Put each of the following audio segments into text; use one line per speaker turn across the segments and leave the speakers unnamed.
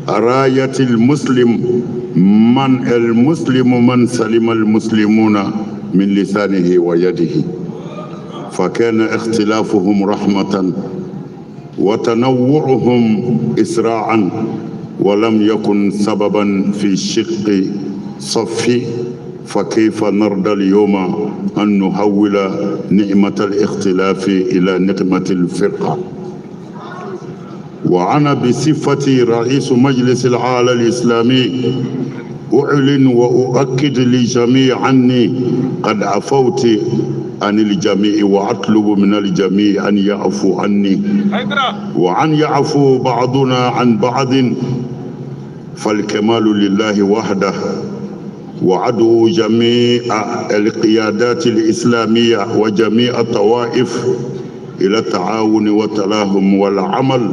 راية المسلم من سلم المسلمون من لسانه ويده، فكان اختلافهم رحمة وتنوعهم إسراعا، ولم يكن سببا في شق صف. فكيف نرضى اليوم أن نحول نعمة الاختلاف إلى نقمة الفرقة؟ وأنا بصفتي رئيس مجلس العالم الإسلامي أعلن وأؤكد للجميع أني قد عفوت عن الجميع، وأطلب من الجميع أن يعفو عني وأن يعفو بعضنا عن بعض، فالكمال لله وحده. وأدعو جميع القيادات الإسلامية وجميع الطوائف إلى التعاون والتلاهم والعمل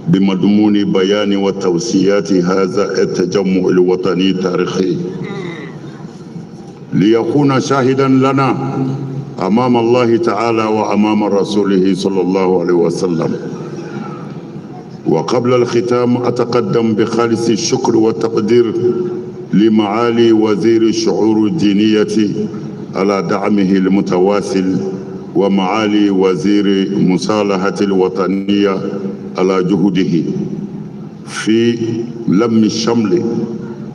بمضمون بيان وتوصيات هذا التجمع الوطني التاريخي، ليكون شاهدا لنا أمام الله تعالى وأمام رسوله صلى الله عليه وسلم. وقبل الختام أتقدم بخالص الشكر والتقدير لمعالي وزير الشؤون الدينية على دعمه المتواصل، ومعالي وزير مصالحة الوطنية على جهوده في لم الشمل،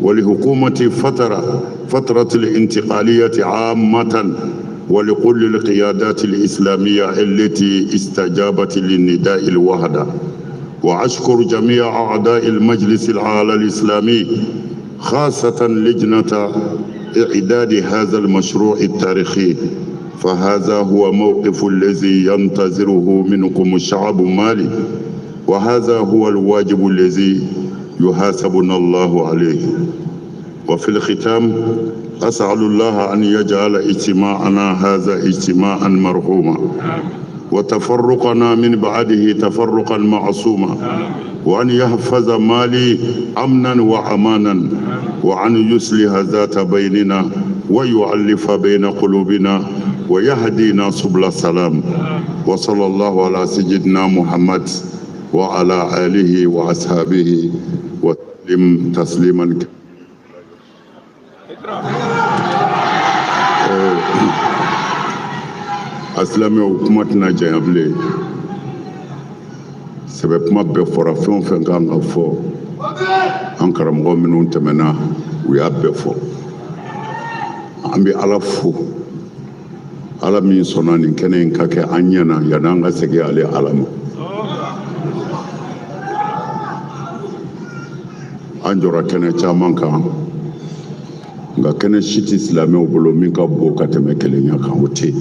ولحكومة فترة الانتقالية عامة، ولكل القيادات الإسلامية التي استجابت للنداء الوحدة. وأشكر جميع أعضاء المجلس الأعلى الإسلامي، خاصة لجنة إعداد هذا المشروع التاريخي، فهذا هو موقف الذي ينتظره منكم الشعب مالي، وهذا هو الواجب الذي يحاسبنا الله عليه. وفي الختام أسأل الله أن يجعل اجتماعنا هذا اجتماعا مرحوما، وتفرقنا من بعده تفرقا معصوما، وأن يحفظ مالي أمنا وأمانا، وأن يصلح ذات بيننا ويؤلف بين قلوبنا ويهدينا سبل السلام. وصلى الله على سيدنا محمد وعلى آله وأصحابه وسلم تسليما. Asilame o kuma tɛna janya bilen, sɛbɛ kuma bɛɛ fɔra, fɛn o fɛn kan ka fɔ an karamɔgɔ minnu tɛmɛna u y'a bɛɛ fɔ. An bɛ Ala fo, Ala min sɔnna nin kɛnɛ in ka kɛ an ɲɛna yanni an ka segin ale Ala ma. An jɔra kɛnɛ caman kan, nka kɛnɛ si tɛ silamɛw bolo min ka bon ka tɛmɛ kelenya kan, o tɛ yen.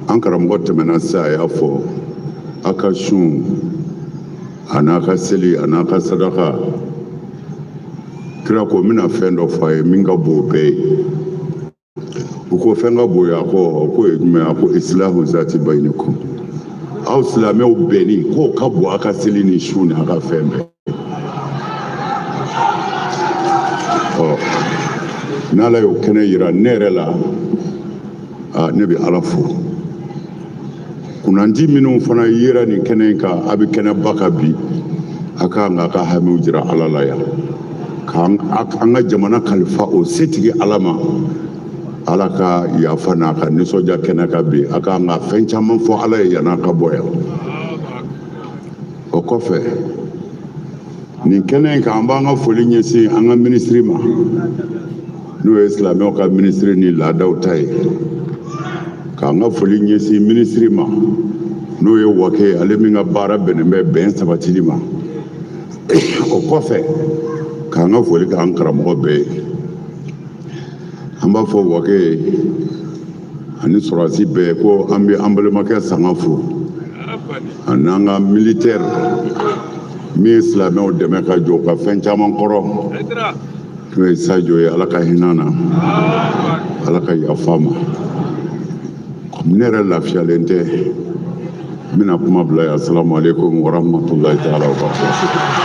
An karamɔgɔ tɛmɛna sisan a y'a fɔ a ka sun a n'a ka seli a n'a ka sadaka, kira ko n bɛna fɛn dɔ fɔ a ye min ka bon o bɛɛ ye. U ko fɛn ka bon ye, a ko ye jumɛn? A ko isilahu zati bayinikum, aw silamɛw bɛnni k'o ka bon a ka seli ni su ni a ka fɛn bɛɛ. N'Ala y'o kɛnɛ yira ne yɛrɛ la, ne bɛ Ala fo. Kunnandi minnu fana yera nin kɛnɛ in kan, a bɛ kɛnɛba kan bi, a ka kan k'a ka hamiw jira Ala la yan, k'an ka jamana kalifa o setigi Ala ma. Ala ka yafa n'a ka nisɔndiya kɛnɛ kan bi, a ka kan ka fɛn caman fɔ Ala ye yan'a ka bɔ yan. O kɔfɛ, nin kɛnɛ in kan an b'an ka foli ɲɛsin an ka minisiri ma, n'o ye silamɛw ka minisiri ni laadaw ta ye. K'an ka foli ɲɛsin minisiri ma, n'o ye Wake, ale min ka baara bɛnnen bɛ bɛn sabatili ma. O kɔfɛ k'an ka foli k'an karamɔgɔ bɛɛ ye. An b'a fɔ Wake ani sɔrɔdasi bɛɛ ko an bɛ an balimakɛ Sanga fo, ani an ka militaire min ye silamɛw dɛmɛ ka jɔ ka fɛn caman kɔrɔ, n'o ye Sajo ye, Ala ka hinɛ na, Ala ka yafa ma. Ne yɛrɛ lafiyalen tɛ, n bɛna kuma bila yan. Assalamu alaikum wa rahmatulahi ta'ala wa barakatuh.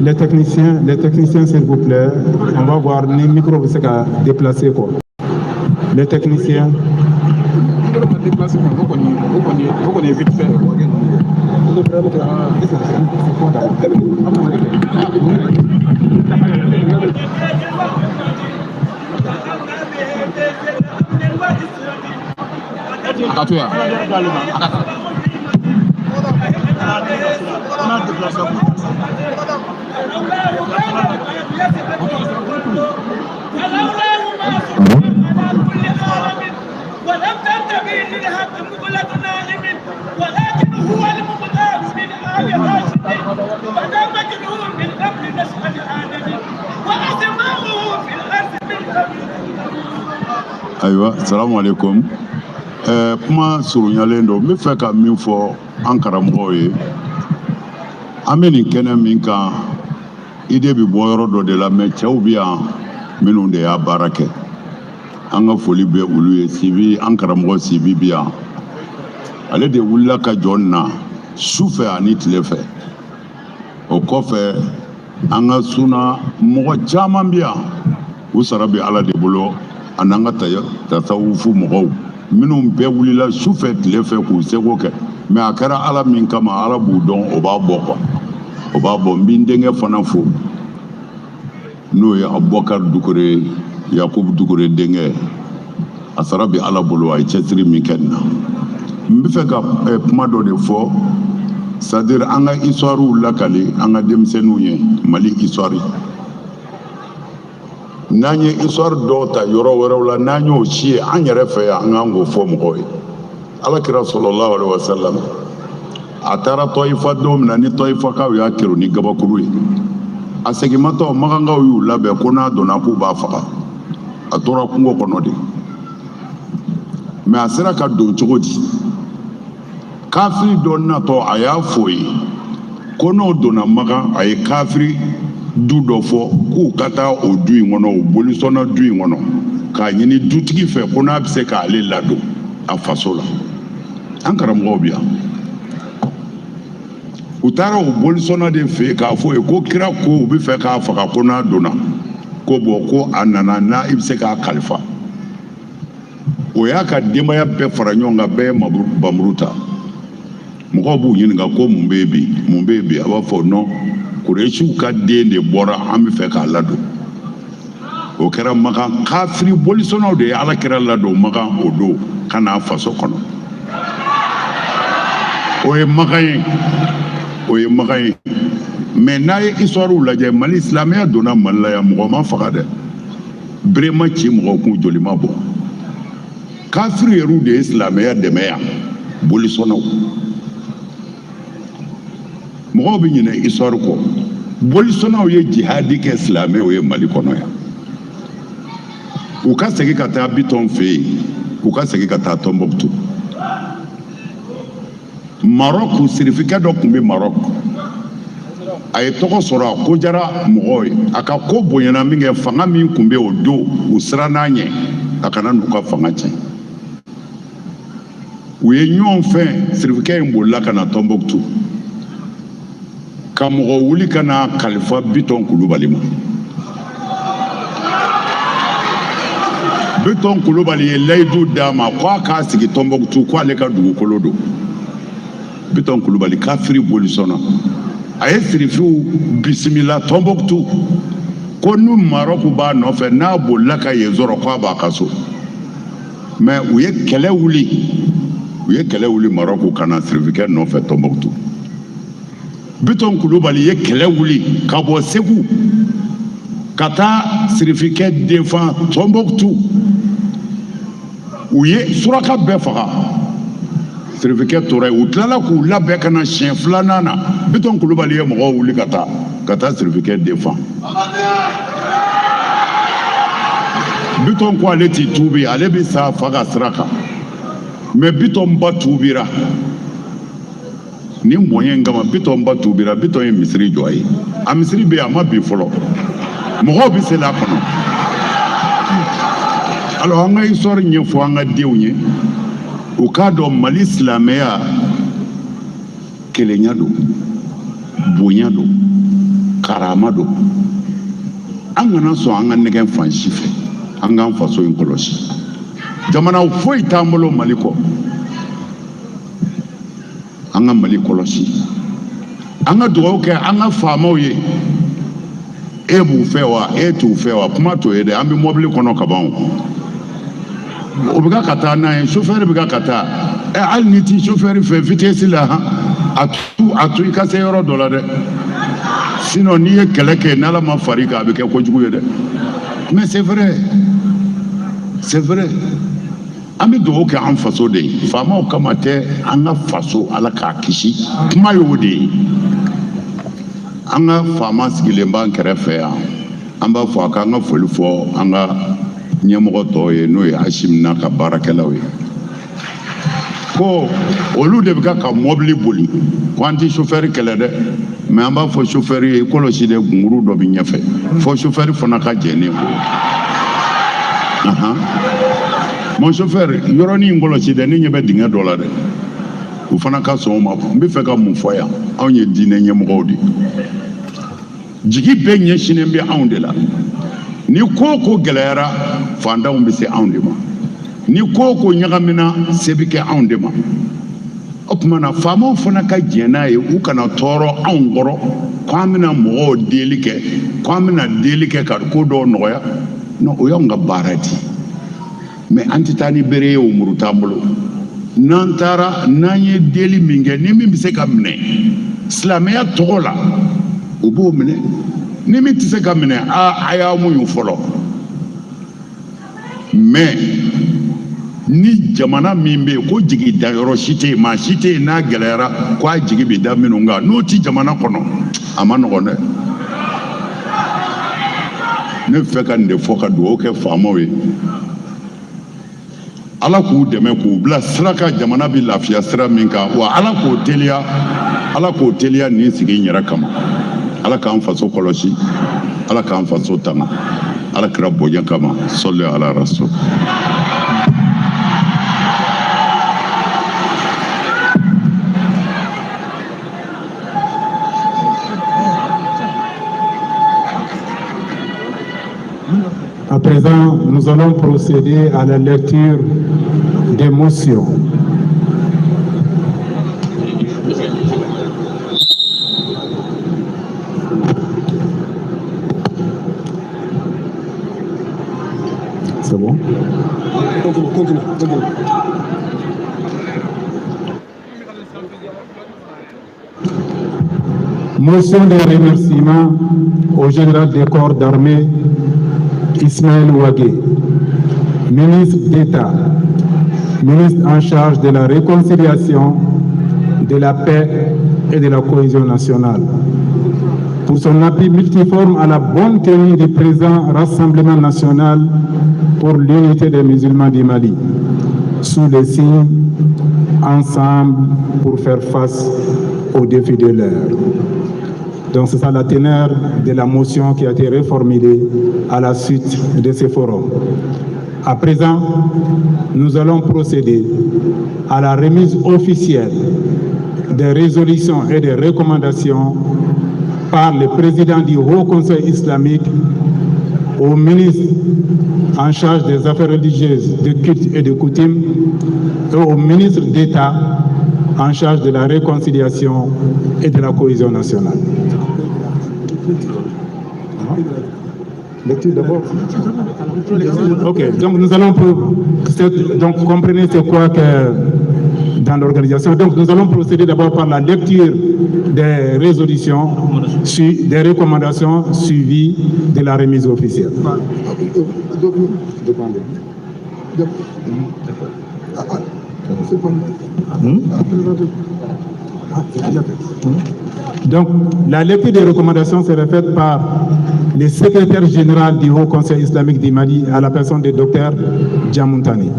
Les techniciens, s'il vous plaît, on va voir les micros qui sont déplacés quoi. Les techniciens.
ولم تنتبه للحق مغلق نائم ولكن هو المختار من آل راشد بدا مجنون من قبل نشأة آدم وأسماؤه في الأرض من قبل.
أيوة السلام عليكم. Kuma surunyalen don n bɛ fɛ ka min fɔ an karamɔgɔw ye an bɛ nin kɛnɛ min kan ide bɛ bɔ yɔrɔ dɔ de la mɛ cɛw bɛ yan minnu de y'a baara kɛ an ka foli bɛ olu ye Sibi an karamɔgɔ Sibi bi yan ale de wulila ka jɔ nin na su fɛ ani tile fɛ o kɔfɛ an ka suna mɔgɔ caman bɛ yan u sara bɛ Ala de bolo an'an ka tasawufu mɔgɔw minnu bɛɛ wulila su fɛ tile fɛ k'u seko kɛ mɛ a kɛra Ala min kama Ala b'u dɔn o b'a bɔ quoi o b'a bɔ n bɛ n denkɛ fana fo n'o ye Abubakar Dukure Yakubu Dukure denkɛ a sara bɛ Ala bolo a ye cɛsiri min kɛ nin na n bɛ fɛ ka kuma dɔ de fɔ c'est-à-dire an ka histoire lakali an ka denmisɛnninw ye Mali histoire n'an ye histoire dɔw ta yɔrɔ wɛrɛw la n'an y'o si ye an yɛrɛ fɛ yan an k'an k'o fɔ mɔgɔw ye Alakira sallallahu alaihi wa sallam a taara Tɔyifa don min na ni Tɔyifakaw y'a kɛru ni gabakuru ye a seginmatɔ Magankaw y'u labɛn ko n'a donna k'u b'a faga a tora kungo kɔnɔ de mɛ a sera ka don cogo di kafiri dɔ natɔ a y'a fɔ ye ko n'o donna Magan a ye kafiri du dɔ fɔ k'u ka taa o du in kɔnɔ o bolisɔnna du in kɔnɔ k'a ɲini dutigi fɛ ko n'a bɛ se k'ale ladon a faso la an karamɔgɔw bɛ yan u taara o bolisɔnna de fɛ yen k'a fɔ ye ko kira ko u bɛ fɛ k'a faga ko n'a donna ko bɔn ko a nana n'a i bɛ se k'a kalifa o y'a ka denbaya bɛɛ fara ɲɔgɔn kan bɛɛ ye bamuru ta mɔgɔw b'u ɲininka ko mun bɛ yen bi mun bɛ yen bi a b'a fɔ non Kuresiw ka den de bɔra an bɛ fɛ k'a ladon o kɛra Magan kafiri bolisɔnnaw de ye Alakira ladon Magan o don ka n'a faso kɔnɔ o ye Magan ye mɛ n'a ye histoire lajɛ Mali silamɛya donna Mali la yan mɔgɔ ma faga dɛ bere ma ci mɔgɔ kun joli ma bɔ kafiri yɛrɛw de ye silamɛya dɛmɛ yan bolisɔnnaw mɔgɔw bɛ ɲinɛ histoire kɔ bolisɔnnaw ye jihadi kɛ silamɛw ye Mali kɔnɔ yan u ka segin ka taa Bitɔn fɛ yen u ka segin ka taa Tɔnbɔkutu Maroc sirifikɛ dɔ tun bɛ Maroc a ye tɔgɔ sɔrɔ a ko jara mɔgɔw ye a ka ko bonyana min kɛ fanga min tun bɛ o don u sirann'a ɲɛ a kana n'u ka fanga tiɲɛ u ye ɲɔgɔn fɛ sirifikɛ in bolila ka na Tɔnbɔkutu ka mɔgɔ wuli ka na kalifa Bitɔn Kulubali ma Bitɔn Kulubali ye layidu d'a ma ko a k'a sigi Tɔnbɔkutu ko ale ka dugukolo don Bitɔn Kulubali kafiri bolisɔnna a ye sirifiw bisimila Tɔnbɔkutu ko n'u Maroc b'a nɔfɛ n'a bolila ka yen sɔrɔ k'a b'a ka so mɛ u ye kɛlɛ wuli Maroc ka na sirifikɛ nɔfɛ Tɔnbɔkutu Bitɔn Kulubali ye kɛlɛ wuli ka bɔ Segu ka taa sirifikɛ defan Tɔnbɔkutu u ye suraka bɛɛ faga sirifikɛ tora yen u tilala k'u labɛn ka na siɲɛ filanan na Bitɔn Kulubali ye mɔgɔw wuli ka taa catastrophe qu'elle défend. Biton ko ale ti tubi ale bi sa faga sraka mais biton ba tubira ni moyen ngama biton ba tubira biton ye misiri jɔ ye a misiri be a ma bi fɔlɔ mɔgɔw bi se la kɔnɔ alors an ka histoire ɲɛfɔ an ka denw ye u k'a dɔn Mali silamɛya kelenya don bonya don karama don an kana sɔn an ka nɛgɛn fan si fɛ an k'an faso in kɔlɔsi jamana foyi t'an bolo Mali kɔ an ka Mali kɔlɔsi an ka dugawu kɛ an ka faamaw ye e b'u fɛ wa e t'u fɛ wa kuma t'o ye dɛ an bɛ mɔbili kɔnɔ ka ban o bɛ ka taa n'a ye chauffeur bɛ ka taa hali ni ti chauffeur fɛ vitesse la a tu i ka se yɔrɔ dɔ la dɛ sinon n'i ye kɛlɛ kɛ n'Ala ma far'i kan a bɛ kɛ kojugu ye dɛ mais c'est vrai an bɛ dugawu kɛ an faso de ye faamaw kama tɛ an ka faso Ala k'a kisi kuma y'o de ye an ka faama sigilen b'an kɛrɛfɛ yan an b'a fɔ a k'an ka foli fɔ an ka ɲɛmɔgɔ tɔw ye n'o ye Hasim n'a ka baarakɛlaw ye ko olu de bɛ ka mɔbili boli ko an tɛ chauffeur kɛlɛ dɛ mais an b'a fɔ chauffeur ye kɔlɔsi dɛ gunguru dɔ bɛ ɲɛfɛ fɔ chauffeur fana ka jɛn ne bolo mon chauffeur yɔrɔnin in kɔlɔsi dɛ ne ɲɛ bɛ dingɛ dɔ la dɛ u fana ka sɔn o ma n bɛ fɛ ka mun fɔ yan anw ye diinɛ ɲɛmɔgɔw de jigi bɛɛ ɲɛsinnen bɛ anw de la ni ko o ko gɛlɛyara fantanw bɛ se anw de ma ni ko o ko ɲagamina se bɛ kɛ anw de ma o tuma na faamaw fana ka jɛn n'a ye u kana tɔɔrɔ anw kɔrɔ k'an bɛna mɔgɔw deli kɛ k'an bɛna deli kɛ ka ko dɔw nɔgɔya non o y'anw ka baara di mais an tɛ taa ni bere ye o muru t'an bolo n'an taara n'an ye deli min kɛ ni min bɛ se ka minɛ silamɛya tɔgɔ la o b'o minɛ ni min tɛ se ka minɛ a y'a muɲu fɔlɔ mais ni jamana min bɛ yen ko jigi dayɔrɔ si tɛ yen maa si tɛ yen n'a gɛlɛyara ko a jigi bɛ da minnu kan n'o tɛ jamana kɔnɔ a ma nɔgɔn dɛ ne bɛ fɛ ka nin de fɔ ka dugawu kɛ faamaw ye Ala k'u dɛmɛ k'u bila sira kan jamana bɛ lafiya sira min kan wa Ala k'o teliya nin sigi n yɛrɛ kama Ala k'an faso kɔlɔsi Ala k'an faso tanga Ala kira bonya kama sɔli ala rasul.
À présent, nous allons procéder à la lecture des motions. C'est bon? Continue. Motion de remerciement au général des corps d'armée Ismaël Ouagé, ministre d'État, ministre en charge de la réconciliation, de la paix et de la cohésion nationale, pour son appui multiforme à la bonne tenue du présent Rassemblement national pour l'unité des musulmans du Mali, sous le signe Ensemble pour faire face aux défis de l'heure. Donc c'est ça la teneur de la motion qui a été reformulée à la suite de ce forum. À présent, nous allons procéder à la remise officielle des résolutions et des recommandations par le président du Haut Conseil islamique au ministre en charge des affaires religieuses, de culte et de coutumes et au ministre d'État en charge de la réconciliation et de la cohésion nationale. Lecture d'abord. Ok, donc nous allons donc comprenez c'est quoi que dans l'organisation. Donc nous allons procéder d'abord par la lecture des résolutions, des recommandations suivies de la remise officielle. Donc, la lecture des recommandations sera faite par le secrétaire général du Haut Conseil islamique du Mali à la personne du docteur Djamontani.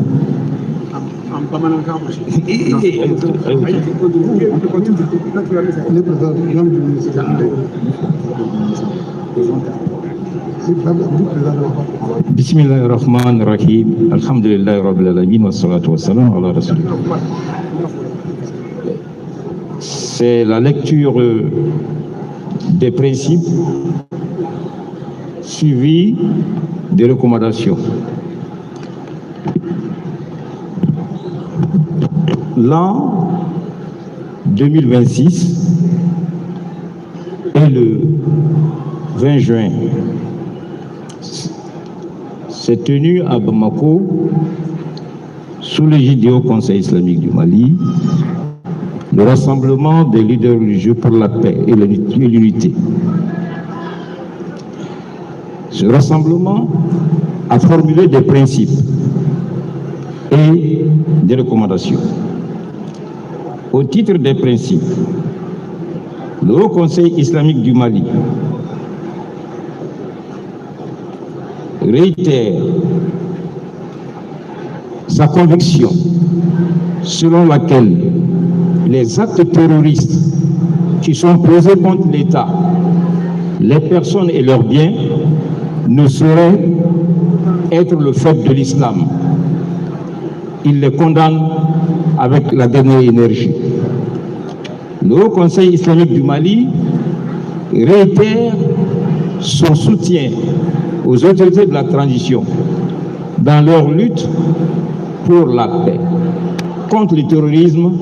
Bismillahirrahmanirrahim. Alhamdulillah Rabbil Alamin wa salatu wa salam ala Rasulillah. C'est la lecture des principes suivis des recommandations. L'an 2026 et le 20 juin s'est tenu à Bamako sous l'égide du Haut Conseil islamique du Mali le rassemblement des leaders religieux pour la paix et l'unité. Ce rassemblement a formulé des principes et des recommandations. Au titre des principes, le Haut Conseil islamique du Mali réitère sa conviction selon laquelle les actes terroristes qui sont posés contre l'État, les personnes et leurs biens ne sauraient être le fait de l'islam. Il les condamne avec la dernière énergie. Le Haut Conseil islamique du Mali réitère son soutien aux autorités de la transition dans leur lutte pour la paix, contre le terrorisme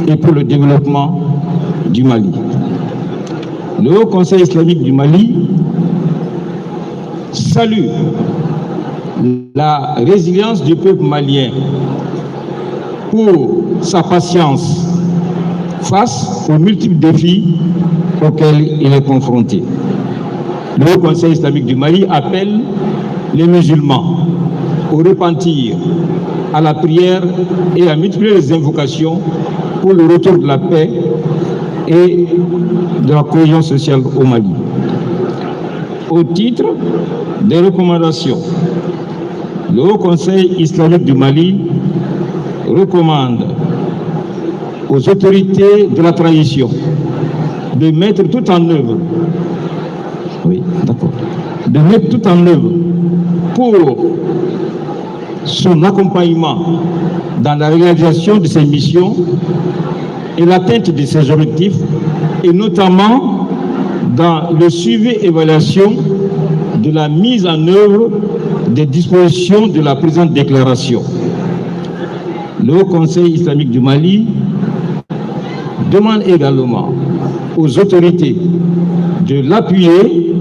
et pour le développement du Mali. Le Haut Conseil islamique du Mali salue la résilience du peuple malien pour sa patience face aux multiples défis auxquels il est confronté. Le Haut Conseil islamique du Mali appelle les musulmans au repentir, à la prière et à multiplier les invocations pour le retour de la paix et de la cohésion sociale au Mali. Au titre des recommandations, le Haut Conseil islamique du Mali recommande aux autorités de la transition de mettre tout en œuvre, pour son accompagnement dans la réalisation de ses missions et l'atteinte de ses objectifs, et notamment dans le suivi et évaluation de la mise en œuvre des dispositions de la présente déclaration. Le Haut Conseil islamique du Mali demande également aux autorités de l'appuyer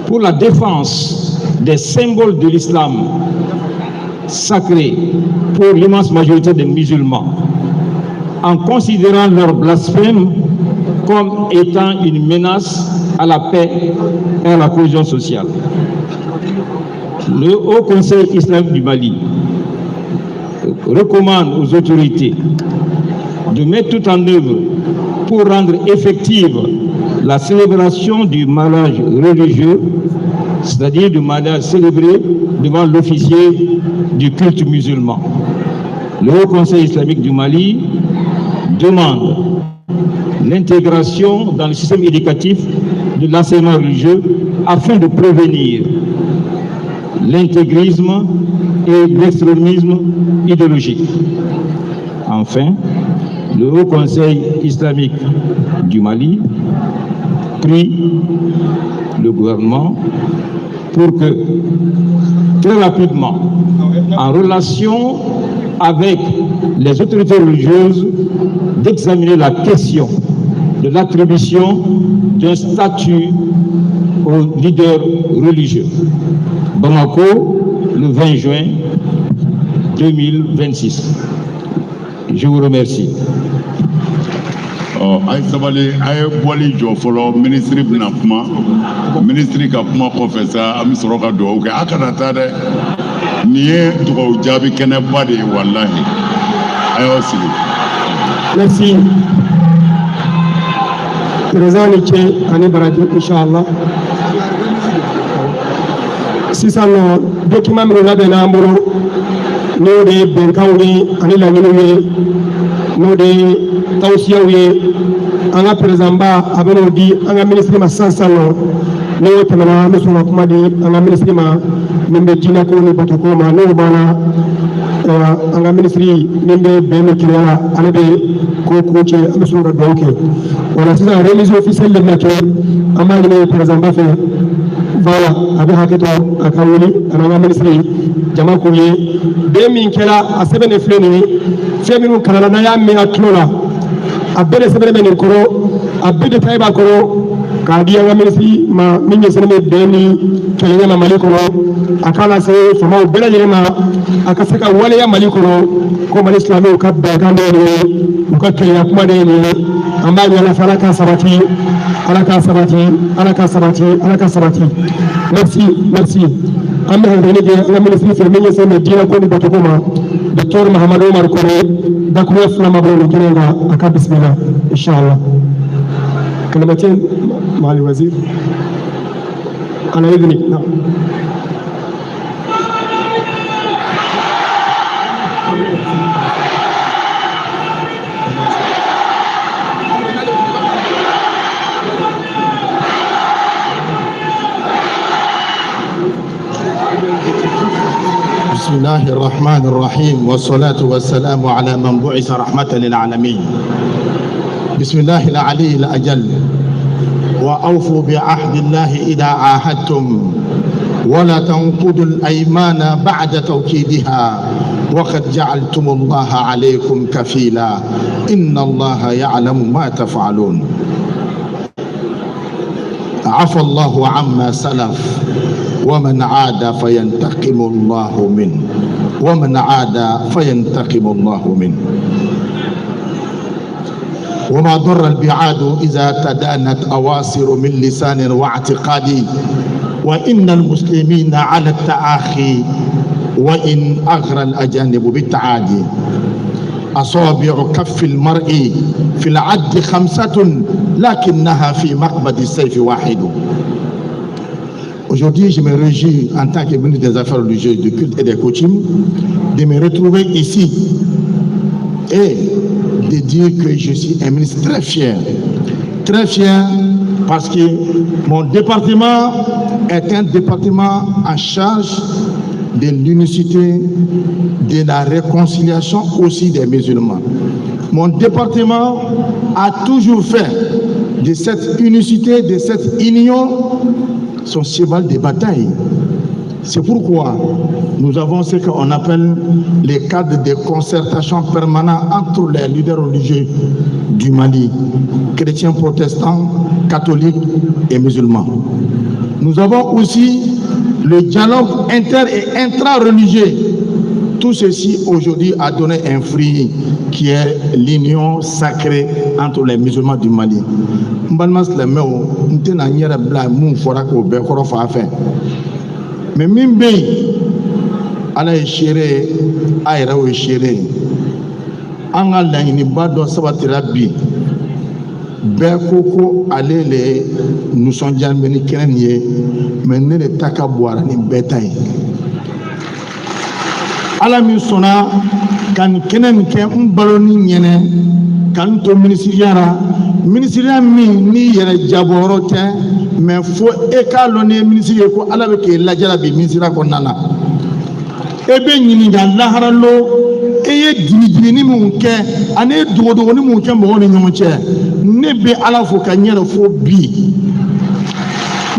pour la défense des symboles de l'islam sacré pour l'immense majorité des musulmans, en considérant leur blasphème comme étant une menace à la paix et à la cohésion sociale. Le Haut Conseil islamique du Mali recommande aux autorités de mettre tout en œuvre pour rendre effective la célébration du mariage religieux, c'est-à-dire du mariage célébré devant l'officier du culte musulman. Le Haut Conseil islamique du Mali demande l'intégration dans le système éducatif de l'enseignement religieux afin de prévenir l'intégrisme et l'extrémisme idéologique. Enfin, le Haut Conseil islamique du Mali prie le gouvernement pour que, très rapidement, en relation avec les autorités religieuses, d'examiner la question de l'attribution d'un statut aux leaders religieux. Bamako, le 20 juin 2026. Je vous remercie.
ay sabali ay bɔli jɔ fɔlɔ ministre bɛna kuma ministre ka kuma kɔfɛ sa an bɛ sɔrɔ ka dugawu kɛ a kana taa dɛ nin ye dugawu jaabi kɛnɛba de ye walahi a y'aw sigi.
Merci. Président ni cɛ ani baraji inshallah. Sisan nɔ document minnu labɛnna an bolo n'o de ye bɛnkanw ye ani laɲiniw ye n'o de ye tawusiyaw ye an ka président ba a bɛ n'o di an ka ministre ma sisan nɔ n'o tɛmɛna an bɛ sɔn ka kuma di an ka ministre ma min bɛ diinɛko ni batoko ma n'o banna an ka ministre min bɛ bɛn ni keleya la ale bɛ ko cɛ an bɛ sɔn ka dugawu kɛ o la sisan remise officielle de bɛna kɛ an b'a ɲini président ba fɛ voilà a bɛ hakɛ to a ka wuli a n'an ka ministre jama k'u ye bɛn min kɛra a sɛbɛn de filɛ nin ye fɛn minnu kalanna n'an y'a mɛn a tulo la a bɛɛ de sɛbɛn bɛ nin kɔrɔ a bɛɛ de tayi b'a kɔrɔ k'a di an ka ministre ma min ɲɛsinnen bɛ bɛn ni kɛlɛya ma Mali kɔnɔ a k'a lase faamaw bɛɛ lajɛlen ma a ka se ka waleya Mali kɔnɔ ko Mali silamɛw ka bɛnkan de ye nin ye u ka kɛlɛya kuma de ye nin ye an b'a ɲini Ala fɛ Ala k'a sabati Ala k'a sabati Ala k'a sabati Ala k'a sabati merci an bɛ hakilini kɛ an ka ministre fɛ min ɲɛsinnen bɛ diinɛko ni batoko ma docteur Mahamadu Umaru Kone dakuruya fila ma bolo nin kɛnɛ kan a ka bisimila inshallah. كلمتين مع الوزير على إذنك. نعم.
بسم الله الرحمن الرحيم والصلاة والسلام على من بعث رحمة للعالمين. بسم الله العلي الأجل وأوفوا بعهد الله إذا عاهدتم ولا تنقضوا الأيمان بعد توكيدها وقد جعلتم الله عليكم كفيلا إن الله يعلم ما تفعلون. عفى الله عما سلف ومن عاد فينتقم الله منه ومن عاد فينتقم الله منه. وما ضر البعاد إذا تدانت أواصر من لسان واعتقاد وإن المسلمين على التآخي وإن أغرى الأجانب بالتعادي. أصابع كف المرء في العد 5 لكنها في مقبض السيف واحد. Aujourd'hui, je me réjouis en tant que ministre des Affaires religieuses, du culte et des coutumes de me retrouver ici et de dire que je suis un ministre très fier parce que mon département est un département en charge de l'unicité, de la réconciliation aussi des musulmans. Mon département a toujours fait de cette unicité, de cette union, son cheval de bataille. C'est pourquoi nous avons ce qu'on appelle les cadres de concertation permanents entre les leaders religieux du Mali, chrétiens, protestants, catholiques et musulmans. Nous avons aussi le dialogue inter- et intra-religieux. Tout ceci aujourd'hui a donné un fruit qui est l'union sacrée entre les musulmans du Mali. Mais min bɛ yen ala ye seere a yɛrɛ o ye seere an ka laɲiniba dɔ sabatira bi bɛɛ ko ale le nisɔndiya bɛ ni kɛnɛ nin ye mais ne de ta ka bon ni bɛɛ ta ye ala min sɔnna ka nin kɛnɛ nin kɛ n balo ni ɲɛnɛ ka n to minisiriya la minisiriya min ni yɛrɛ jabɔyɔrɔ tɛ mais fo e k'a lɔn ni ye minisiri ye ko ala bɛ k'e lajara bi minisiriya kɔnɔna na e bɛ ɲininka laharalo e ye digidigi minnu kɛ ani e dogodogoni minnu kɛ mɔgɔw ni ɲɔgɔn cɛ ne bɛ ala fo ka ɲɛ fo bi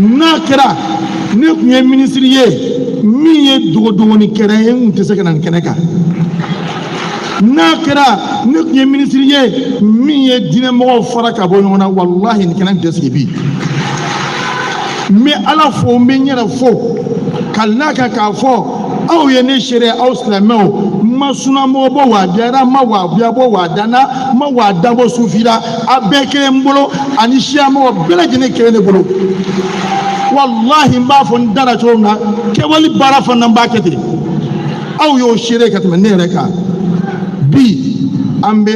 n'a kɛra ne tun ye minisiri ye min ye dogodogoni kɛra ye n tun tɛ se ka na nin kɛnɛ kan n'a kɛra ne tun ye minisiri ye min ye diinɛmɔgɔw fara ka bɔ ɲɔgɔn na walahi nin kɛnɛ tun tɛ sigi bi n bɛ ala fo n bɛ n yɛrɛ fo ka n'a kan k'a fɔ aw ye ne seere aw silamɛw masuna mo bo wa diara ma wa bia bo wa dana ma wa dabo sufira abekere mbolo ani shia mo bela jine kere ne bolo wallahi mba fo ndara chona ke wali bara fa namba kete aw yo shire katme ne reka bi ambe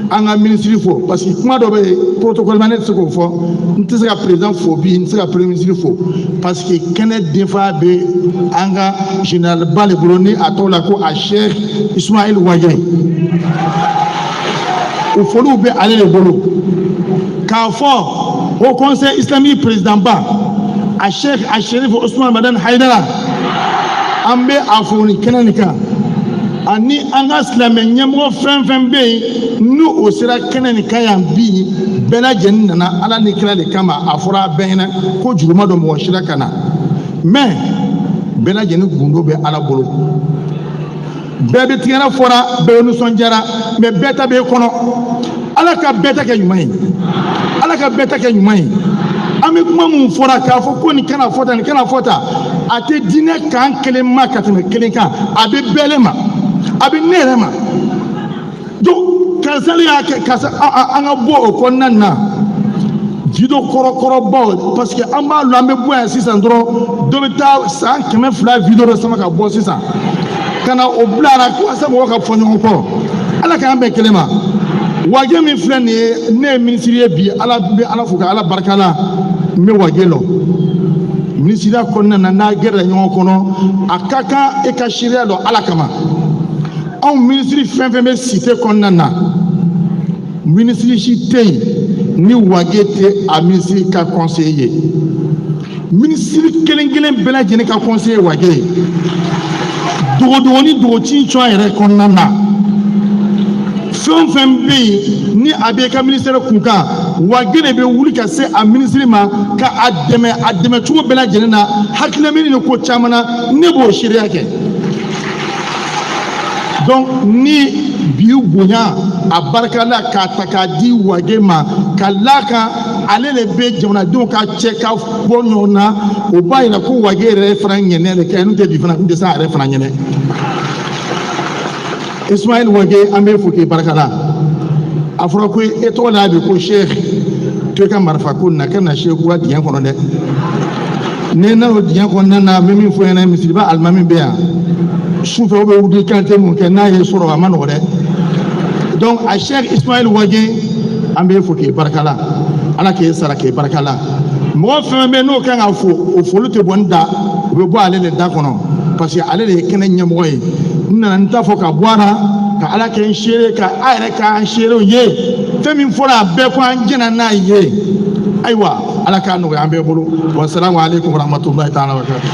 anga ministre fo parce que kuma do be protocole manet se ko fo nti se ka président fo bi nti se ka premier ministre fo parce que kene defa be anga général Bale Broni atola ko a Cheikh Ismaël Wagé o folu be ale le bolo ka fo au conseil islamique président ba a Cheikh a Chérif Ousmane Madan Haidara ambe afoni kenanika ani anga slame nyamo fɛn be nu o sera kɛnɛ ni kayan bi bɛla jɛni nana ala ni kira de kama a fɔra bɛnna ko juruma dɔ mɔgɔ sira kana mais bɛla jɛni gundo bɛ ala bolo bɛɛ bɛ tigɛra fɔra bɛɛ nisɔndiyara mais bɛɛ ta bɛ kɔnɔ ala ka bɛɛ ta kɛ ɲuman ye ala ka bɛɛ ta kɛ ɲuman ye an bɛ kuma mun fɔra k'a fɔ ko nin kana fɔta nin kana fɔta a tɛ diinɛ kan kelen ma ka tɛmɛ kelen kan a bɛ bɛɛ ma a bɛ ne yɛrɛ ma donc kansali y'a kɛ kasa an ka bɔ o kɔnɔna na video kɔrɔkɔrɔbaw parce que an b'a lɔ an bɛ bɔ yan sisan dɔrɔn dɔ bɛ taa san 200 video dɔ sama ka bɔ sisan ka na o bila a la walasa mɔgɔw ka fɔ ɲɔgɔn kɔ ala k'an bɛn kelen ma Wagé min filɛ nin ye ne ye ministre ye bi ala bɛ ala fo ka ala barika la n bɛ Wagé lɔ ministre kɔnɔna na n'a gɛrɛla ɲɔgɔn kɔnɔ a ka kan e ka sariya lɔ ala kama. Anw ministre fɛn fɛn bɛ cité kɔnɔna na ministre si tɛ yen ni Wagé tɛ a ministre ka conseiller ye ministre kelen kelen bɛɛ lajɛlen ka conseiller Wagé ye dogo ni dogocin cɔn yɛrɛ kɔnɔna na fɛn fɛn bɛ yen ni a bɛ ka ministère kunkan Wagé de bɛ wuli ka se a ministre ma ka a dɛmɛ cogo bɛɛ lajɛlen na hakilina min ni ko caman na ne b'o sariya kɛ. Donc ni bi bonya a barika la k'a ta k'a di Wagé ma ka la kan ale de bɛ jamanadenw ka cɛ ka bɔ ɲɔgɔn na o b'a yira ko Wagé yɛrɛ fana ɲɛnɛ de kɛ n'o tɛ bi fana n tɛ se a yɛrɛ fana ɲɛnɛ. Ismaël Wagé an bɛ fo k'i barika la a fɔra ko e tɔgɔ la bi ko Cheikh to ka marifa ko na ka na Cheikh wa diɲɛ kɔnɔ dɛ ne na o diɲɛ kɔnɔna na n bɛ min fɔ ɲɛna misiriba alimami bɛ yan. Sufɛ o bɛ wuli kante mun kɛ n'a ye sɔrɔ a ma nɔgɔ dɛ donc a Cheikh Ismaël Wagé an bɛ fo k'i barika la ala k'e sara k'e barika la mɔgɔ fɛn bɛ n'o kan ka fo o foli tɛ bɔ n da o bɛ bɔ ale de da kɔnɔ parce que ale de ye kɛnɛ ɲɛmɔgɔ ye n nana n ta fɔ ka bɔ a la ka ala kɛ n seere ka a yɛrɛ k'an seerew ye fɛn min fɔra a bɛɛ ko an jɛna n'a ye ayiwa ala k'a nɔgɔya an bɛɛ bolo wa salamu aleykum wa rahmatulahi ta'ala wa barakatuh.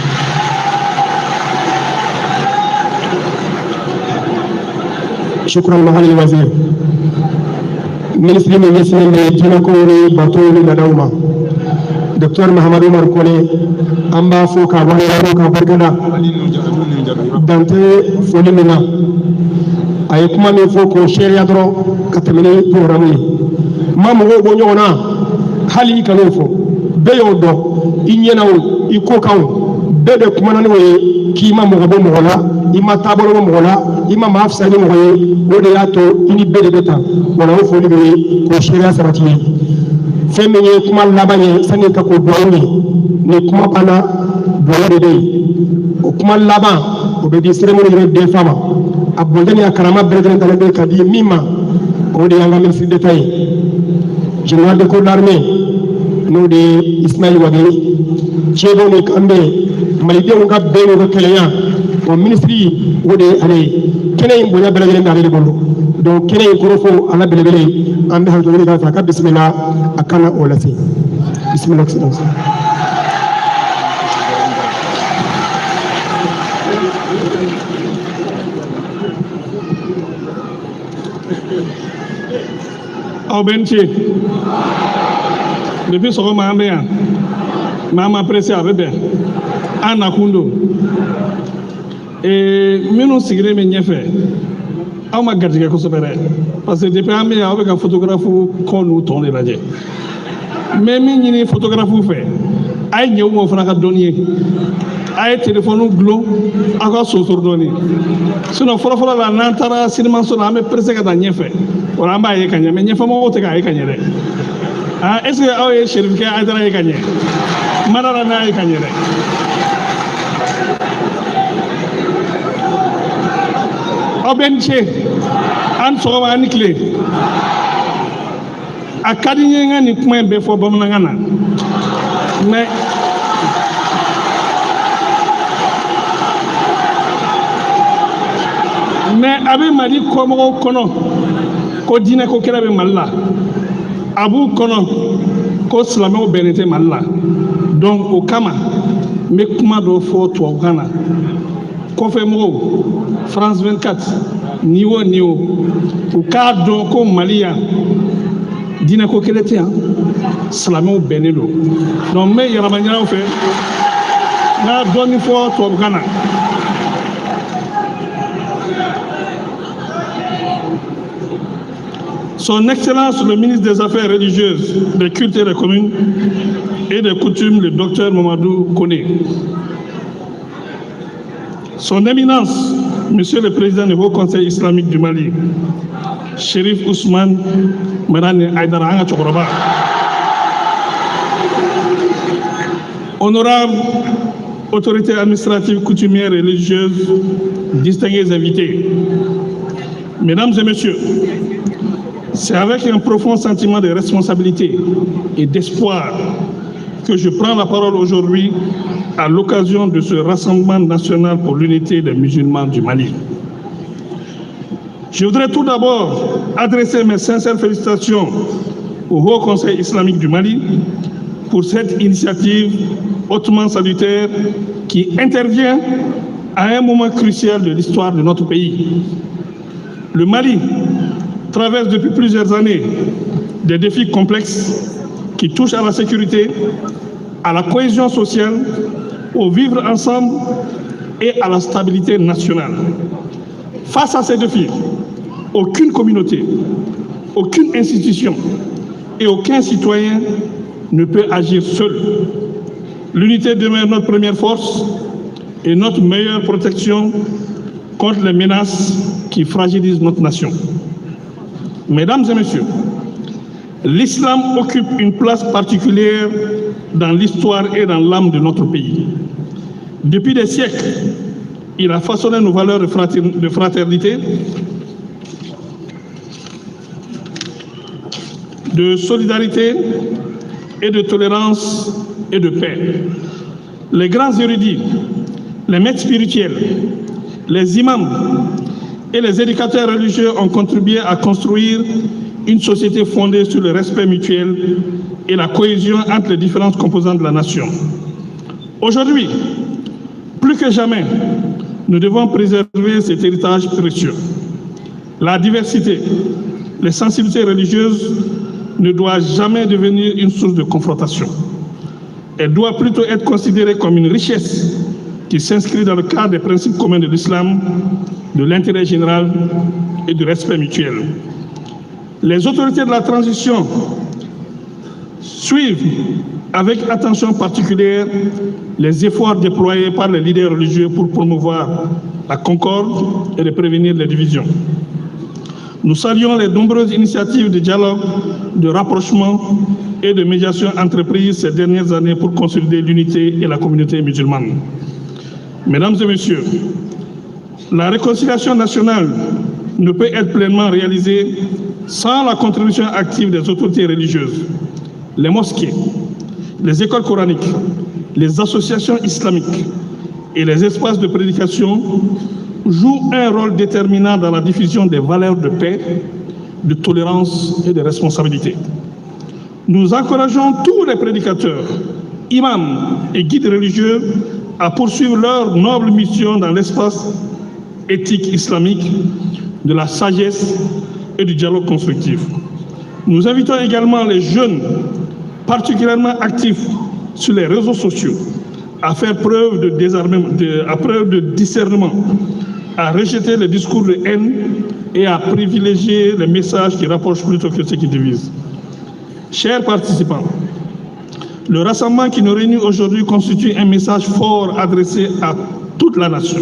شكرا معالي الوزير ministre min ɲɛsinnen jinɛkow ni batow ni ladaw ma docteur Mahamadu Umaru Kone an b'a fo k'a waleɲuman k'a barikada dante foli min na a ye kuma min fɔ k'o seereya dɔrɔn ka tɛmɛ ni programme ye ma mɔgɔw bɔ ɲɔgɔn na hali i kan'o fɔ bɛɛ y'o dɔn i ɲɛna o i ko kan o bɛɛ de kumana n'o ye k'i ma mɔgɔ bɔ mɔgɔ la i ma taabolo bɔ mɔgɔ la i ma maa fisaya ni mɔgɔ ye o de y'a to i ni bɛɛ de bɛ ta wala o foli bɛ ye k'o seereya sabati ye fɛn min ye kuma laban ye sani ka k'o duwawu ye ni kuma banna duwawu de bɛ yen o kuma laban o bɛ di cérémonie yɛrɛ den fa ma a bonte ni a karama bɛɛ lajɛlen talen bɛ ka di min ma o de y'an ka ministre d'État ye général de corps d'armée n'o de ye Ismaël Wagé cɛdɔw ni kan bɛ malidenw ka bɛn n'u ka kɛlɛya o ministre o de ye ale ye kɛnɛ in bonya bɛɛ lajɛlen bɛ ale de bolo donc kɛnɛ in kɔrɔ fɔ ala belebele an bɛ hakili ɲini k'a fɛ a ka bisimila a kana o lase bisimila excellence.
aw bɛ n ce depuis sɔgɔma an bɛ yan maa ma presse a bɛ bɛn an nakun don minnu sigilen bɛ ɲɛfɛ aw ma garijɛgɛ kosɛbɛ dɛ parce que depuis an bɛ yan aw bɛ ka photographe kɔ n'u tɔn de lajɛ n bɛ min ɲini photographe fɛ a ye ɲɛ u ma o fana ka dɔnni ye a ye téléphone gulon aw ka sonsoro dɔɔni sinon fɔlɔfɔlɔ la n'an taara sinimaso la an bɛ perese ka taa ɲɛfɛ o la an b'a ye ka ɲɛ mais ɲɛfɛmɔgɔw tɛ k'a ye ka ɲɛ dɛ est ce que aw ye Serifukɛ Ayidara ye ka ɲɛ Madara n'a ye ka ɲɛ dɛ aw bɛ ni ce an sɔgɔma an ni tile a ka di n ye n ka nin kuma in bɛɛ fɔ bamanankan na mais a bɛ Mali kɔmɔgɔw kɔnɔ ko diinɛ ko kɛra bɛ Mali la a b'u kɔnɔ ko silamɛw bɛnnen tɛ Mali la donc o kama n bɛ kuma dɔ fɔ tubabukan na kɔfɛmɔgɔw France 24 ni o u k'a dɔn ko Mali yan diinɛ ko kelen tɛ yan silamɛw bɛnnen don donc n bɛ yɛlɛma ɲɔgɔn fɛ n ka dɔɔni fɔ tubabukan na. Son Excellence le ministre des Affaires religieuses, des cultes et des communes et des coutumes, le docteur Mamadou Koné. Son Éminence, Monsieur le Président du Haut Conseil islamique du Mali, Chérif Ousmane Madane Aïdara Anga Chokoroba. Honorables autorités administratives, coutumières et religieuses, distingués invités, Mesdames et Messieurs, c'est avec un profond sentiment de responsabilité et d'espoir que je prends la parole aujourd'hui à l'occasion de ce rassemblement national pour l'unité des musulmans du Mali. Je voudrais tout d'abord adresser mes sincères félicitations au Haut Conseil islamique du Mali pour cette initiative hautement salutaire qui intervient à un moment crucial de l'histoire de notre pays. Le Mali traverse depuis plusieurs années des défis complexes qui touchent à la sécurité, à la cohésion sociale, au vivre ensemble et à la stabilité nationale. Face à ces défis, aucune communauté, aucune institution et aucun citoyen ne peut agir seul. L'unité demeure notre première force et notre meilleure protection contre les menaces qui fragilisent notre nation. Mesdames et messieurs, l'islam occupe une place particulière dans l'histoire et dans l'âme de notre pays. Depuis des siècles, il a façonné nos valeurs de fraternité, de solidarité et de tolérance et de paix. Les grands érudits, les maîtres spirituels, les imams et les éducateurs religieux ont contribué à construire une société fondée sur le respect mutuel et la cohésion entre les différentes composantes de la nation. Aujourd'hui, plus que jamais, nous devons préserver cet héritage précieux. La diversité, les sensibilités religieuses ne doivent jamais devenir une source de confrontation. Elle doit plutôt être considérée comme une richesse qui s'inscrit dans le cadre des principes communs de l'islam, de l'intérêt général et du respect mutuel. Les autorités de la transition suivent avec attention particulière les efforts déployés par les leaders religieux pour promouvoir la concorde et de prévenir les divisions. Nous saluons les nombreuses initiatives de dialogue, de rapprochement et de médiation entreprises ces dernières années pour consolider l'unité et la communauté musulmane. Mesdames et messieurs, la réconciliation nationale ne peut être pleinement réalisée sans la contribution active des autorités religieuses. Les mosquées, les écoles coraniques, les associations islamiques et les espaces de prédication jouent un rôle déterminant dans la diffusion des valeurs de paix, de tolérance et de responsabilité. Nous encourageons tous les prédicateurs, imams et guides religieux à poursuivre leur noble mission dans l'espace éthique islamique, de la sagesse et du dialogue constructif. Nous invitons également les jeunes, particulièrement actifs sur les réseaux sociaux, à faire preuve de discernement, à rejeter les discours de haine et à privilégier les messages qui rapprochent plutôt que ceux qui divisent. Chers participants, Le rassemblement qui nous réunit aujourd'hui constitue un message fort adressé à toute la nation.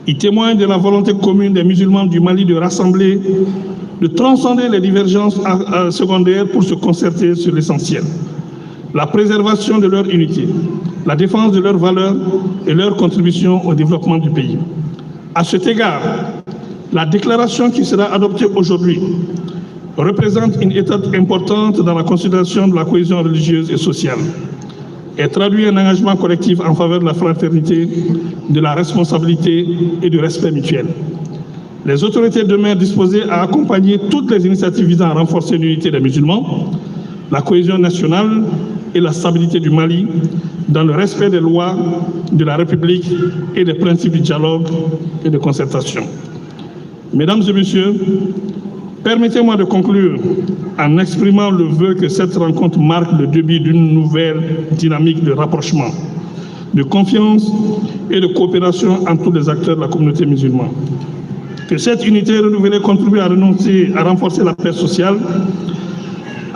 Il témoigne de la volonté commune des musulmans du Mali de rassembler, de transcender les divergences secondaires pour se concerter sur l'essentiel. La préservation de leur unité, la défense de leurs valeurs et leur contribution au développement du pays. À cet égard, la déclaration qui sera adoptée aujourd'hui représente une étape importante dans la consolidation de la cohésion religieuse et sociale et traduit un engagement collectif en faveur de la fraternité, de la responsabilité et du respect mutuel. Les autorités demeurent disposées à accompagner toutes les initiatives visant à renforcer l'unité des musulmans, la cohésion nationale et la stabilité du Mali dans le respect des lois de la République et des principes du dialogue et de concertation. Mesdames et messieurs, permettez-moi de conclure en exprimant le vœu que cette rencontre marque le début d'une nouvelle dynamique de rapprochement, de confiance et de coopération entre tous les acteurs de la communauté musulmane. Que cette unité renouvelée contribue à renforcer la paix sociale,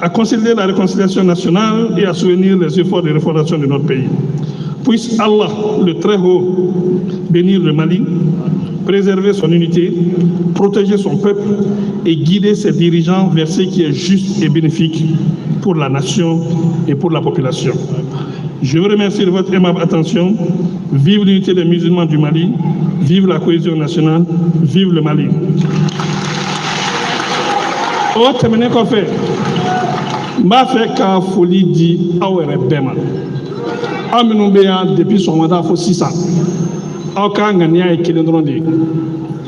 à consolider la réconciliation nationale et à soutenir les efforts de refondation de notre pays. Puisse Allah, le Très-Haut, bénir le Mali, préserver son unité, protéger son peuple et guider ses dirigeants vers ce qui est juste et bénéfique pour la nation et pour la population. Je vous remercie de votre aimable attention. Vive l'unité des musulmans du Mali, vive la cohésion nationale, vive le Mali. O tɛmɛnen kɔfɛ, n b'a fɛ ka foli di aw yɛrɛ bɛɛ ma. Aw minnu bɛ yan depuis sɔgɔmada fo sisan, aw ka ŋaniya ye kelen dɔrɔn de ye.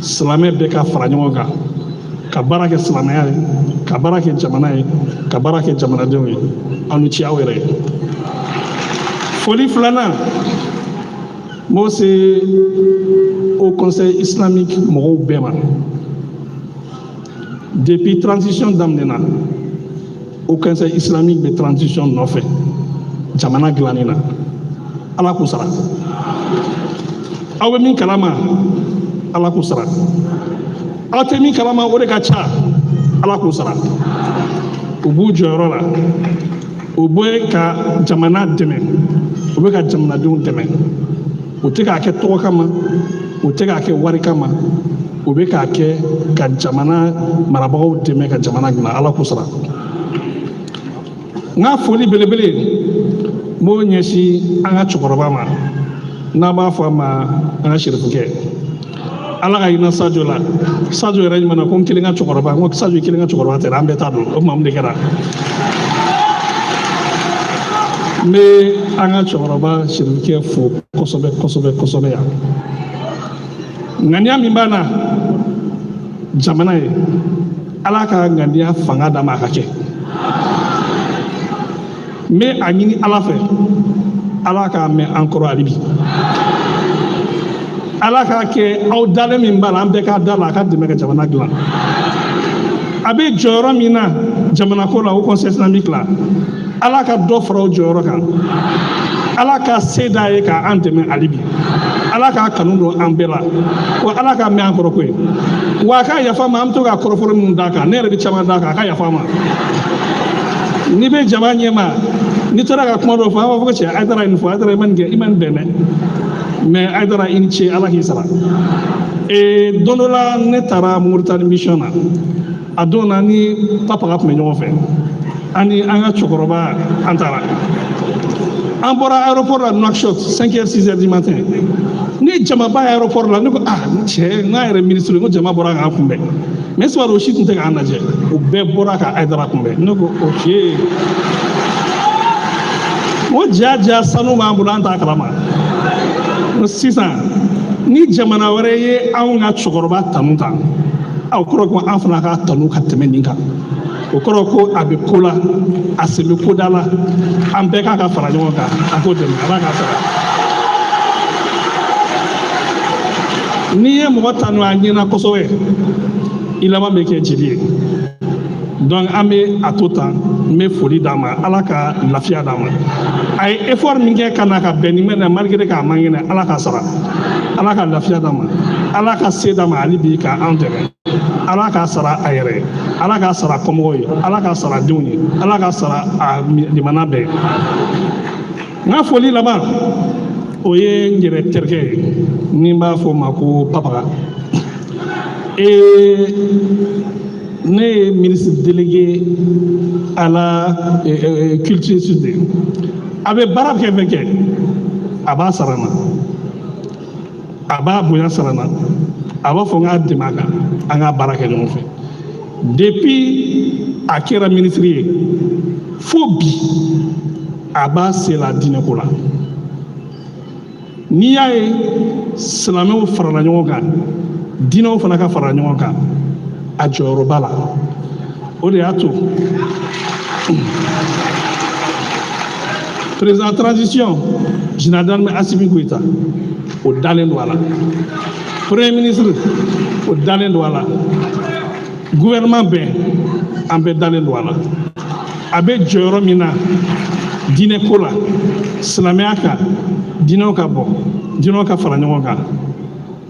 Silamɛ bɛɛ ka fara ɲɔgɔn kan, ka baara kɛ silamɛya ye, ka baara kɛ jamana ye, ka baara kɛ jamanadenw ye. Aw ni ci aw yɛrɛ ye. Foli filanan, n b'o se au conseil islamique mɔgɔw bɛɛ ma. Depuis transition daminɛna, au conseil islamique de transition nɔfɛ, jamana dilanni na. Ala k'u sara. Aw bɛ min kalama, Ala k'u sara. Aw tɛ min kalama, o de ka ca, Ala k'u sara. U b'u jɔyɔrɔ la, u bɛ ka jamana dɛmɛ, u bɛ ka jamanadenw dɛmɛ. U tɛ k'a kɛ tɔgɔ kama, u tɛ k'a kɛ wari kama, u bɛ k'a kɛ ka jamana marabagaw dɛmɛ ka jamana dilan. Ala k'u sara. N ka foli belebele n b'o ɲɛsin an ka cɛkɔrɔba ma n'an b'a fɔ a ma an ka serifukɛ. Ala ka hinɛ Sadio la. Sadio yɛrɛ ɲuman ko n kelen ka cɛkɔrɔba, n ko Sadio kelen ka cɛkɔrɔba tɛ, an bɛɛ t'a dɔn. O tuma mun de kɛra? N bɛ an ka cɛkɔrɔba serifukɛ fo kosɛbɛ kosɛbɛ kosɛbɛ yan. Ŋaniya min b'a na jamana ye, Ala ka ŋaniya fanga d'a ma a ka kɛ. N bɛ a ɲini Ala fɛ, Ala k'a mɛn an kɔrɔ hali bi. Ala k'a kɛ aw dalen min b'a la, an bɛɛ k'a da la, a ka dɛmɛ ka jamana dilan. A bɛ jɔyɔrɔ min na jamana ko la, o conseil islamique la, Ala ka dɔ fara o jɔyɔrɔ kan. Ala ka se d'a ye k'an dɛmɛ hali bi. Ala k'a kanu don an bɛɛ la, wa Ala k'a mɛn an kɔrɔ ko ye. Wa a ka yafa ma, an bɛ to ka kɔrɔfɔli minnu d'a kan, ne yɛrɛ bɛ caman d'a kan, a ka yafa ma. N'i bɛ jama ɲɛma, n'i taara ka kuma dɔ fɔ, an b'a fɔ ko cɛ Aidara ye nin fɔ, Aidara i ma nin kɛ, i ma nin dɛmɛ. Mais Aidara i ni ce, Ala k'i sara. Don dɔ la ne taara Moritani mission na, a don na ni Papaga tun bɛ ɲɔgɔn fɛ, ani an ka cɛkɔrɔba an taara. An bɔra aéroport la Nouakchott 5h 6h du matin. Ni jama ba aéroport la, ne ko cɛ n ka yɛrɛ ministre n ko jama bɔra k'an kunbɛn. Mais ce o si tun tɛ k'an lajɛ, u bɛɛ bɔra ka Aidara kunbɛn. Ne ko ok. O ja sanu b'an bolo an t'a kalama. Sisan ni jamana wɛrɛ ye anw ka cɛkɔrɔba tanu ta, o kɔrɔ ko an fana ka tanu ka tɛmɛ nin kan. O kɔrɔ ko a bɛ ko la, a sen bɛ ko da la, an bɛɛ k'a ka fara ɲɔgɔn kan, a k'o dɛmɛ, Ala k'a sara. N'i ye mɔgɔ tanu a ɲɛna kosɛbɛ, i laban bɛ kɛ jeli ye. Donc an bɛ a to tan, n bɛ foli d'a ma, Ala ka lafiya d'a ma. A ye effort min kɛ ka na ka bɛn nin mɛn na malgré k'a man kɛnɛ, Ala ka sara, Ala ka lafiya d'a ma, Ala ka se d'a ma hali bi k'an dɛmɛ. Ala k'a sara a yɛrɛ, Ala k'a sara kɔmɔgɔw ye, Ala k'a sara denw ye, Ala k'a sara a limana bɛɛ. N ka foli laban o ye n yɛrɛ terikɛ ye ni n b'a fɔ o ma ko Papaga. Ne ye ministre délégué à la culture sud. A bɛ baara kɛ fɛn kɛ a b'a sara n na, a b'a bonya sara n na, a b'a fɔ n k'a dɛmɛ a kan an ka baara kɛ ɲɔgɔn fɛ. Depuis a kɛra ministre ye fo bi a b'a sen la diinɛko la. N'i y'a ye silamɛw farala ɲɔgɔn kan, diinɛw fana ka fara ɲɔgɔn kan, a jɔyɔrɔ b'a la. O de y'a to président transition général Assimi Goïta o dalen don a la, premier ministre o dalen don a la, gouvernement bɛɛ an bɛɛ dalen don a la. A bɛ jɔyɔrɔ min na diinɛko la, silamɛya kan, diinɛw ka bɔ, diinɛw ka fara ɲɔgɔn kan,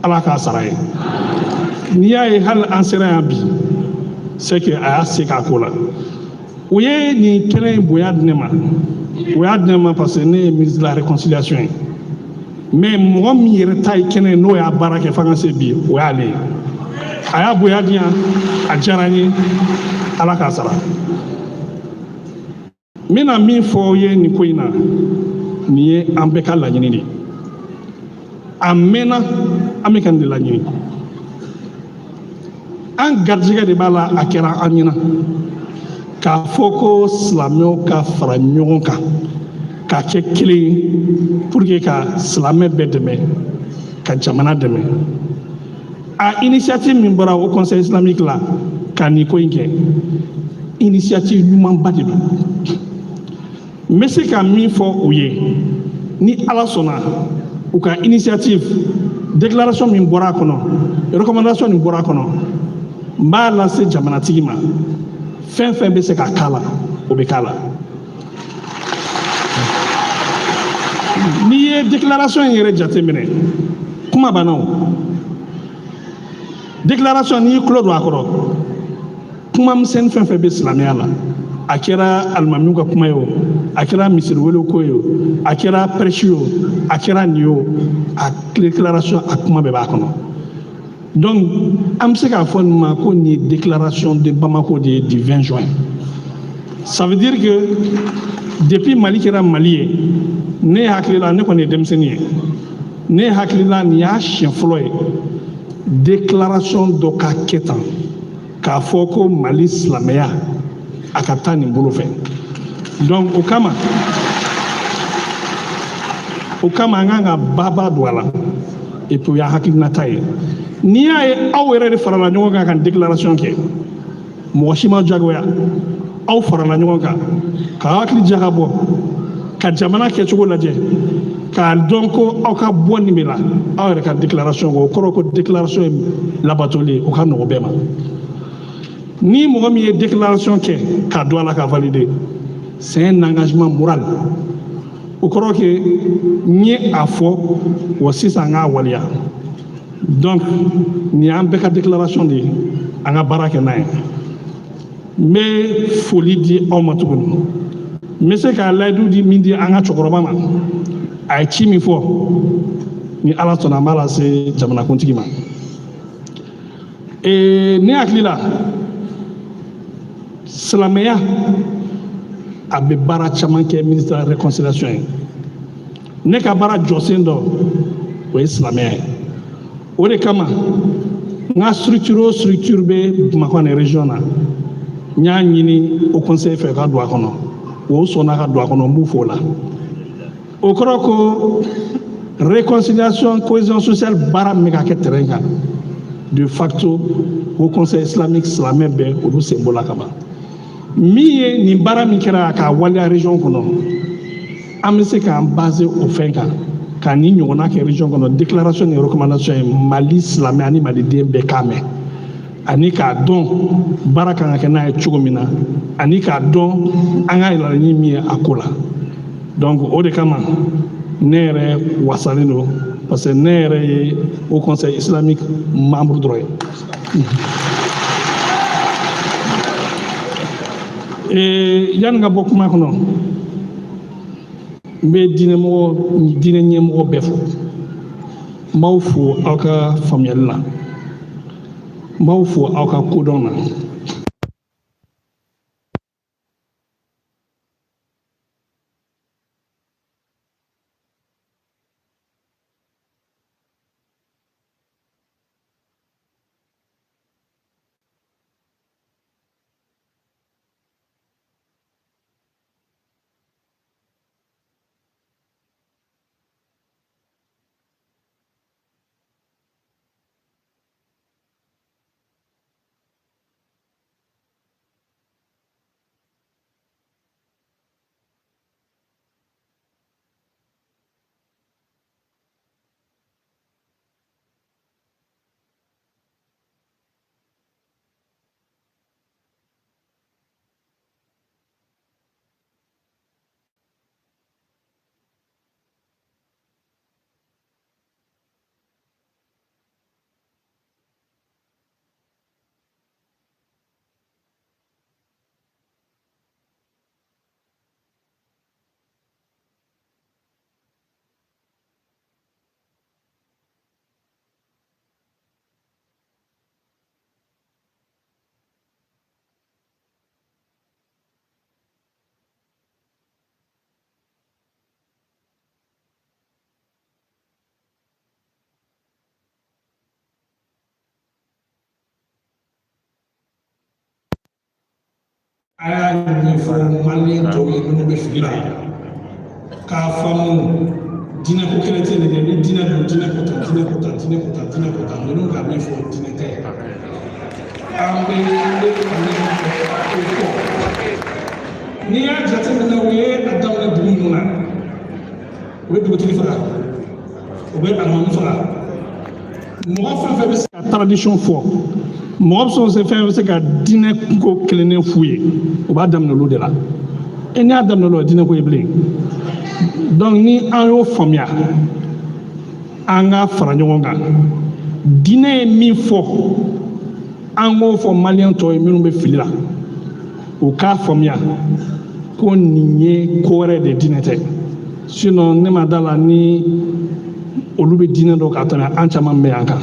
Ala k'a sara ye. N'i y'a ye hali an sera yan bi c'est que a y'a se k'a ko la. U ye nin kɛnɛ in bonya di ne ma, o y'a di ne ma parce que ne ye ministre de la réconciliation ye, mais mɔgɔ min yɛrɛ ta ye kɛnɛ n'o y'a baara kɛ fo an ka se bi o y'ale ye. A y'a bonya di yan, a diyara n ye, Ala k'a sara. N bɛna min fɔ aw ye nin ko in na, nin ye an bɛɛ ka laɲini de ye. A mɛnna an bɛ ka nin de laɲini. An garijɛgɛ de b'a la a kɛra an ɲɛna k'a fɔ ko silamɛw ka fara ɲɔgɔn kan k'a kɛ kelen ye pour que ka silamɛ bɛɛ dɛmɛ, ka jamana dɛmɛ. A initiative min bɔra au conseil islamique la ka nin ko in kɛ, initiative ɲumanba de don. N bɛ se ka min fɔ u ye, ni Ala sɔnna u ka initiative déclaration min bɔra a kɔnɔ, recommandation min bɔra a kɔnɔ, n b'a lase jamanatigi ma, fɛn fɛn bɛ se ka k'a la o bɛ k'a la. N'i ye déclaration in yɛrɛ jateminɛ kuma banna o. Déclaration n'i y'i tulo don a kɔrɔ, kuma misɛnnin fɛn fɛn bɛ silamɛya la, a kɛra alimamiw ka kuma ye o, a kɛra misiriwelew ko ye o, a kɛra prêche ye o, a kɛra nin ye o, a déclaration a kuma bɛɛ b'a kɔnɔ. Donc an bɛ se k'a fɔ nin ma ko nin ye déclaration de Bamako de ye du 20 juin. Ça veut dire que depuis Mali kɛra Mali ye, ne hakili la ne kɔni ye denmisɛnnin ye, ne hakili la nin y'a siɲɛ fɔlɔ ye déclaration dɔ ka kɛ tan k'a fɔ ko Mali silamɛya a ka taa nin bolo fɛ. Donc o kama an kan ka baba don a la et puis o y'a hakilinata ye. N'i y'a ye aw yɛrɛ de farala ɲɔgɔn kan ka déclaration kɛ, mɔgɔ si ma jagoya, aw farala ɲɔgɔn kan ka hakili jaga bɔ, ka jamana kɛcogo lajɛ, k'a dɔn ko aw ka bɔ nin de la, aw yɛrɛ ka déclaration kɛ, o kɔrɔ ko déclaration ye labatoli o ka nɔgɔ bɛɛ ma. Ni mɔgɔ min ye déclaration kɛ k'a don a la ka valider, c'est un engagement moral. O kɔrɔ ke n ye a fɔ wa sisan an k'a waleya. Donc nin y'an bɛɛ ka déclaration de ye, an ka baara kɛ n'a ye. N bɛ foli di aw ma tuguni. N bɛ se ka layidu di min di an ka cɛkɔrɔba ma, a ye ci min fɔ, ni Ala sɔnna an b'a lase jamanakuntigi ma. Ne hakili la silamɛya a bɛ baara caman kɛ ministre de la réconciliation ye. Ne ka baara jɔsen dɔ o ye silamɛya ye. O de kama n ka structure o structure bɛ Bamakɔ ni région na, n y'a ɲini au conseil fɛ ka don a kɔnɔ, o sɔnna ka don a kɔnɔ, n b'u fo la. O kɔrɔ ko réconciliation cohésion sociale baara min bɛ ka kɛ terrain kan, de facto au conseil islamique silamɛ bɛɛ olu sen bɔra ka ban. Min ye nin baara min kɛra k'a waleya région kɔnɔ, an bɛ se k'an baser o fɛn kan ka nin ɲɔgɔnna kɛ région kɔnɔ, déclaration ni recommandation ye Mali silamɛ ani maliden bɛɛ k'a mɛn, ani k'a dɔn baara kan ka kɛ n'a ye cogo min na, ani k'a dɔn an ka laɲini min ye a ko la. Donc o de kama ne yɛrɛ wasalen don parce que ne yɛrɛ ye au conseil islamique membre dɔrɔn ye. yan nga bokk maa ko noonu mais dina ñemɔgɔ bɛɛ fo n b'aw fo aw ka faamuyali la n b'aw fo aw ka kodɔn na. A y'a ɲɛfɔ maliyɛn tɔw ye minnu bɛ fili la k'a faamu diinɛ ko kelen tɛ nin kɛ ni diinɛ don diinɛ ko tan diinɛ ko tan diinɛ ko tan diinɛ ko tan ninnu ka min fɔ diinɛ tɛ an bɛ o kɔ n'i y'a jateminɛ o ye a daminɛ dugu ninnu na o ye dugutigi faga o bɛ alimami faga mɔgɔ fɛn fɛn bɛ se ka tradition fɔ mɔgɔ fɛn bɛ se ka diinɛ ko kelenen f'u ye o b'a daminɛ olu de la e n'i y'a daminɛ olu la diinɛ ko ye bilen donc ni an y'o faamuya an ka fara ɲɔgɔn kan diinɛ ye min fɔ an k'o fɔ maliyɛn tɔw ye minnu bɛ fili la u k'a faamuya ko nin ye ko wɛrɛ de diinɛ tɛ sinon ne ma da la ni olu bɛ diinɛ dɔ ka tɛmɛ an caman bɛ yan kan.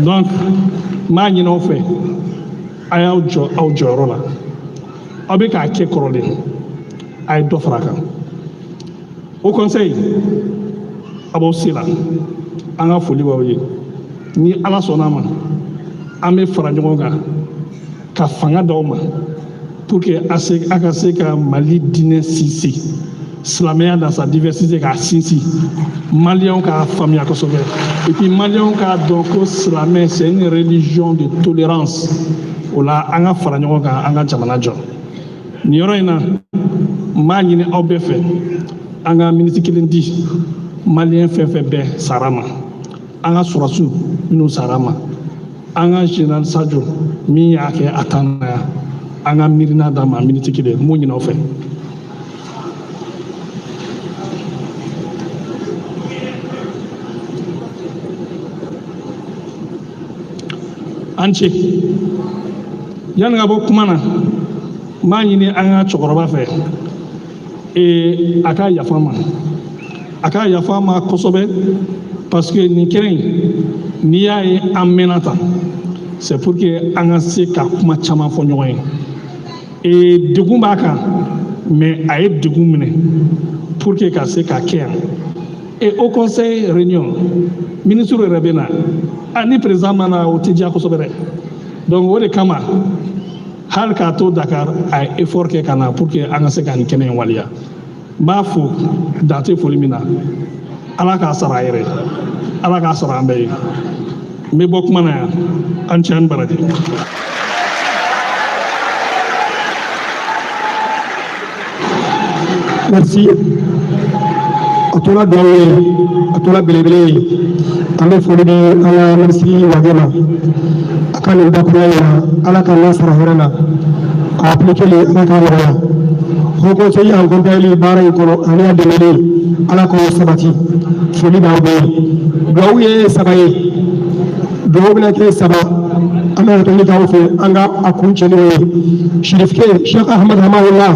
Donc, m'a ɲini aw fɛ a y'aw jɔ aw jɔyɔrɔ la aw bɛ k'a kɛ kɔrɔlen a ye dɔ fara a kan o conseil a b'aw se la an ka foli b'aw ye ni ala sɔnna a ma an bɛ fara ɲɔgɔn kan ka fanga d'aw ma pour que a ka se ka Mali diinɛ sinsin silamɛya dans sa diversité k'a sinsin maliyɛnw k'a faamuya kosɛbɛ et puis maliyɛnw k'a dɔn ko silamɛ c'est une religion de tolérance o la an ka fara ɲɔgɔn kan an ka jamana jɔ nin yɔrɔ in na n b'a ɲini aw bɛɛ fɛ an ka miniti kelen di maliyɛn fɛn fɛn bɛɛ sara ma an ka sɔrɔsiw minnu sara ma an ka général Sajo min y'a kɛ a tan na yan an ka miirina d'a ma miniti kelen n b'o ɲini aw fɛ. An ce yanni ka bɔ kuma na n b'a ɲini an ka cɛkɔrɔba fɛ a ka yafa ma kosɛbɛ parce que nin kɛnɛ in n'i y'a ye an mɛnna tan c'est pour que an ka se ka kuma caman fɔ ɲɔgɔn ye degun b'a kan mais a ye degun minɛ pour que ka se ka kɛ yan et au conseil réunion ministre yɛrɛ bɛ na ni président ma na o tɛ diya kosɛbɛ dɛ donc o de kama hali k'a to Dakar a ye effort kɛ ka na pour que an ka se ka nin kɛnɛ in waliya n b'a fo dan tɛ foli min na ala k'a sara a yɛrɛ ala k'a sara an bɛɛ ye n bɛ bɔ kuma na yan an cɛ ani baraji.
Merci. A tora dɔw ye a tora belebele ye an bɛ foli di an ka minisiri Wage ma a ka nin dakuma in na ala ka n'a sara hɛrɛ la a appliquer ala k'a nɔgɔya haut conseil en compagnie baara in kɔnɔ ani a dɛmɛli ala k'o sabati foli b'aw bɛɛ ye dugawu ye saba ye dugawu bɛna kɛ saba an bɛ taa ɲini k'aw fɛ an ka a kun cɛ n'o ye Shérif K Cheikh Ahmad Hamahullah